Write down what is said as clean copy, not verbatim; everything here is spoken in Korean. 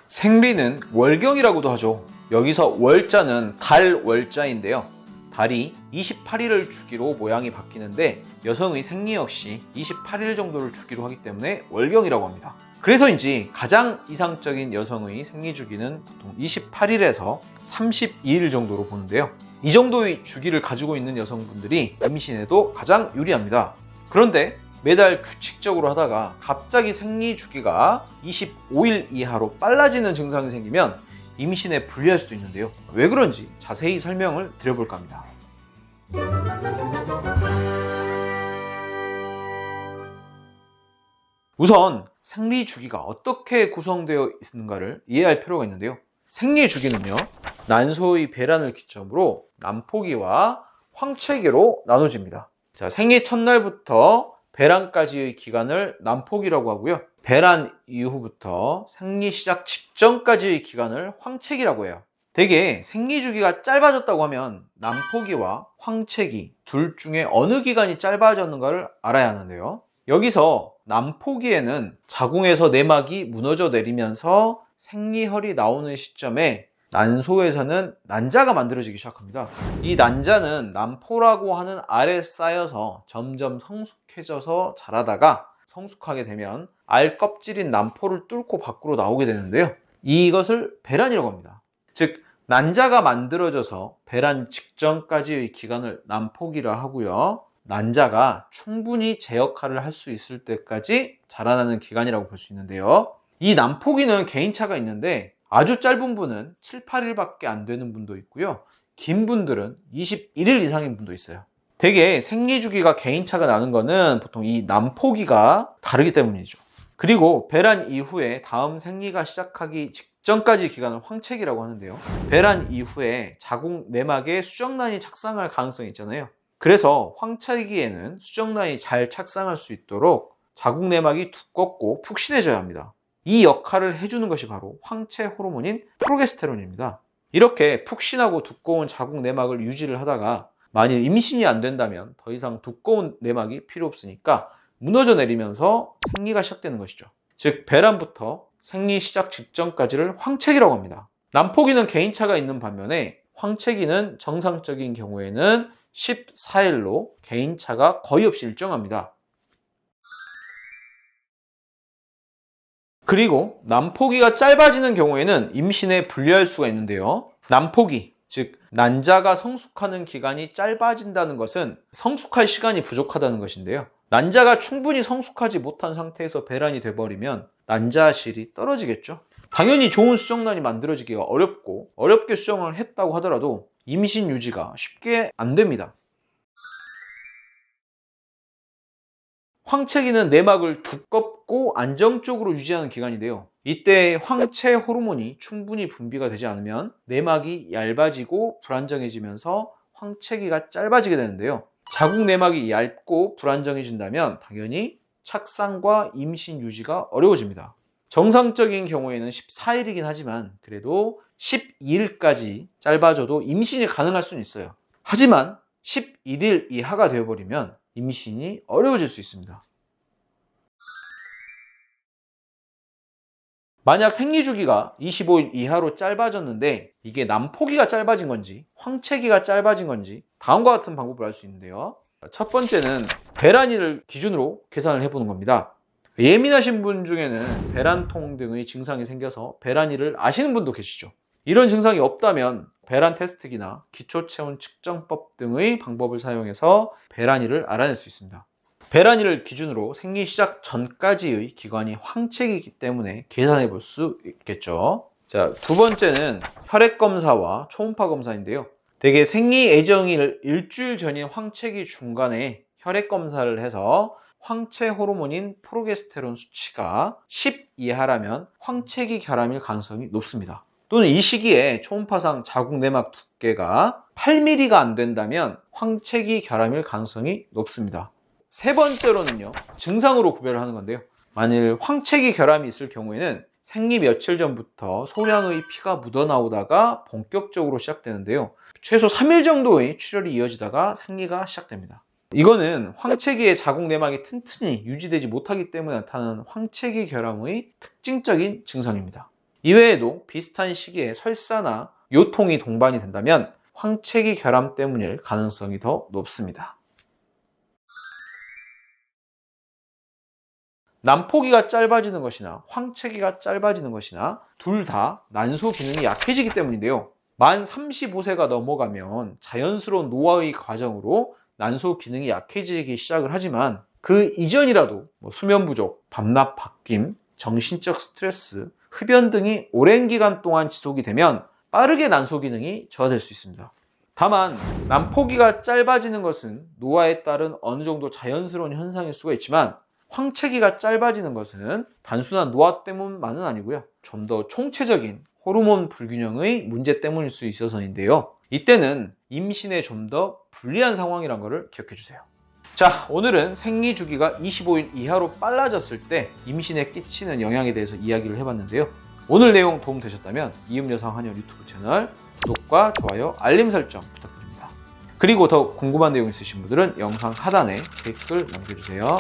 생리는 월경이라고도 하죠. 여기서 월자는 달 월자인데요. 달이 28일을 주기로 모양이 바뀌는데 여성의 생리 역시 28일 정도를 주기로 하기 때문에 월경이라고 합니다. 그래서인지 가장 이상적인 여성의 생리 주기는 보통 28일에서 32일 정도로 보는데요. 이 정도의 주기를 가지고 있는 여성분들이 임신에도 가장 유리합니다. 그런데 매달 규칙적으로 하다가 갑자기 생리 주기가 25일 이하로 빨라지는 증상이 생기면 임신에 불리할 수도 있는데요. 왜 그런지 자세히 설명을 드려볼까 합니다. 우선 생리 주기가 어떻게 구성되어 있는가를 이해할 필요가 있는데요. 생리 주기는요, 난소의 배란을 기점으로 난포기와 황체기로 나눠집니다. 자, 생리 첫날부터 배란까지의 기간을 난포기라고 하고요. 배란 이후부터 생리 시작 직전까지의 기간을 황체기라고 해요. 대개 생리 주기가 짧아졌다고 하면 난포기와 황체기 둘 중에 어느 기간이 짧아졌는가를 알아야 하는데요. 여기서 난포기에는 자궁에서 내막이 무너져 내리면서 생리혈이 나오는 시점에 난소에서는 난자가 만들어지기 시작합니다. 이 난자는 난포라고 하는 알에 쌓여서 점점 성숙해져서 자라다가 성숙하게 되면 알 껍질인 난포를 뚫고 밖으로 나오게 되는데요. 이것을 배란이라고 합니다. 즉, 난자가 만들어져서 배란 직전까지의 기간을 난포기라 하고요. 난자가 충분히 제 역할을 할 수 있을 때까지 자라나는 기간이라고 볼 수 있는데요. 이 난포기는 개인차가 있는데 아주 짧은 분은 7, 8일밖에 안 되는 분도 있고요. 긴 분들은 21일 이상인 분도 있어요. 대개 생리 주기가 개인차가 나는 거는 보통 이 난포기가 다르기 때문이죠. 그리고 배란 이후에 다음 생리가 시작하기 직전까지 기간을 황체기라고 하는데요. 배란 이후에 자궁 내막에 수정란이 착상할 가능성이 있잖아요. 그래서 황체기에는 수정란이 잘 착상할 수 있도록 자궁 내막이 두껍고 푹신해져야 합니다. 이 역할을 해주는 것이 바로 황체 호르몬인 프로게스테론입니다. 이렇게 푹신하고 두꺼운 자궁 내막을 유지를 하다가 만일 임신이 안 된다면 더 이상 두꺼운 내막이 필요 없으니까 무너져 내리면서 생리가 시작되는 것이죠. 즉, 배란부터 생리 시작 직전까지를 황체기라고 합니다. 난포기는 개인차가 있는 반면에 황체기는 정상적인 경우에는 14일로 개인차가 거의 없이 일정합니다. 그리고 난포기가 짧아지는 경우에는 임신에 불리할 수가 있는데요. 난포기, 즉 난자가 성숙하는 기간이 짧아진다는 것은 성숙할 시간이 부족하다는 것인데요. 난자가 충분히 성숙하지 못한 상태에서 배란이 돼버리면 난자실이 떨어지겠죠. 당연히 좋은 수정란이 만들어지기가 어렵고 어렵게 수정을 했다고 하더라도 임신 유지가 쉽게 안 됩니다. 황체기는 내막을 두껍고 안정적으로 유지하는 기간인데요. 이때 황체 호르몬이 충분히 분비가 되지 않으면 내막이 얇아지고 불안정해지면서 황체기가 짧아지게 되는데요. 자궁 내막이 얇고 불안정해진다면 당연히 착상과 임신 유지가 어려워집니다. 정상적인 경우에는 14일이긴 하지만 그래도 12일까지 짧아져도 임신이 가능할 수는 있어요. 하지만 11일 이하가 되어버리면 임신이 어려워질 수 있습니다. 만약 생리 주기가 25일 이하로 짧아졌는데 이게 난포기가 짧아진 건지 황체기가 짧아진 건지 다음과 같은 방법을 알 수 있는데요. 첫 번째는 배란일을 기준으로 계산을 해보는 겁니다. 예민하신 분 중에는 배란통 등의 증상이 생겨서 배란일을 아시는 분도 계시죠. 이런 증상이 없다면 배란 테스트기나 기초체온 측정법 등의 방법을 사용해서 배란일을 알아낼 수 있습니다. 배란일을 기준으로 생리 시작 전까지의 기간이 황체기이기 때문에 계산해 볼 수 있겠죠. 자, 두 번째는 혈액 검사와 초음파 검사인데요. 대개 생리 예정일 일주일 전인 황체기 중간에 혈액 검사를 해서 황체 호르몬인 프로게스테론 수치가 10 이하라면 황체기 결함일 가능성이 높습니다. 또는 이 시기에 초음파상 자궁 내막 두께가 8mm가 안 된다면 황체기 결함일 가능성이 높습니다. 세 번째로는요, 증상으로 구별을 하는 건데요. 만일 황체기 결함이 있을 경우에는 생리 며칠 전부터 소량의 피가 묻어나오다가 본격적으로 시작되는데요. 최소 3일 정도의 출혈이 이어지다가 생리가 시작됩니다. 이거는 황체기의 자궁 내막이 튼튼히 유지되지 못하기 때문에 나타나는 황체기 결함의 특징적인 증상입니다. 이외에도 비슷한 시기에 설사나 요통이 동반이 된다면 황체기 결함 때문일 가능성이 더 높습니다. 난포기가 짧아지는 것이나 황체기가 짧아지는 것이나 둘 다 난소 기능이 약해지기 때문인데요. 만 35세가 넘어가면 자연스러운 노화의 과정으로 난소 기능이 약해지기 시작을 하지만 그 이전이라도 수면 부족, 밤낮 바뀜, 정신적 스트레스, 흡연 등이 오랜 기간 동안 지속이 되면 빠르게 난소 기능이 저하될 수 있습니다. 다만 난포기가 짧아지는 것은 노화에 따른 어느 정도 자연스러운 현상일 수가 있지만 황체기가 짧아지는 것은 단순한 노화 때문만은 아니고요. 좀 더 총체적인 호르몬 불균형의 문제 때문일 수 있어서인데요. 이때는 임신에 좀 더 불리한 상황이란 것을 기억해 주세요. 자, 오늘은 생리 주기가 25일 이하로 빨라졌을 때 임신에 끼치는 영향에 대해서 이야기를 해봤는데요. 오늘 내용 도움 되셨다면 이음여성 한의원 유튜브 채널 구독과 좋아요, 알림 설정 부탁드립니다. 그리고 더 궁금한 내용 있으신 분들은 영상 하단에 댓글 남겨주세요.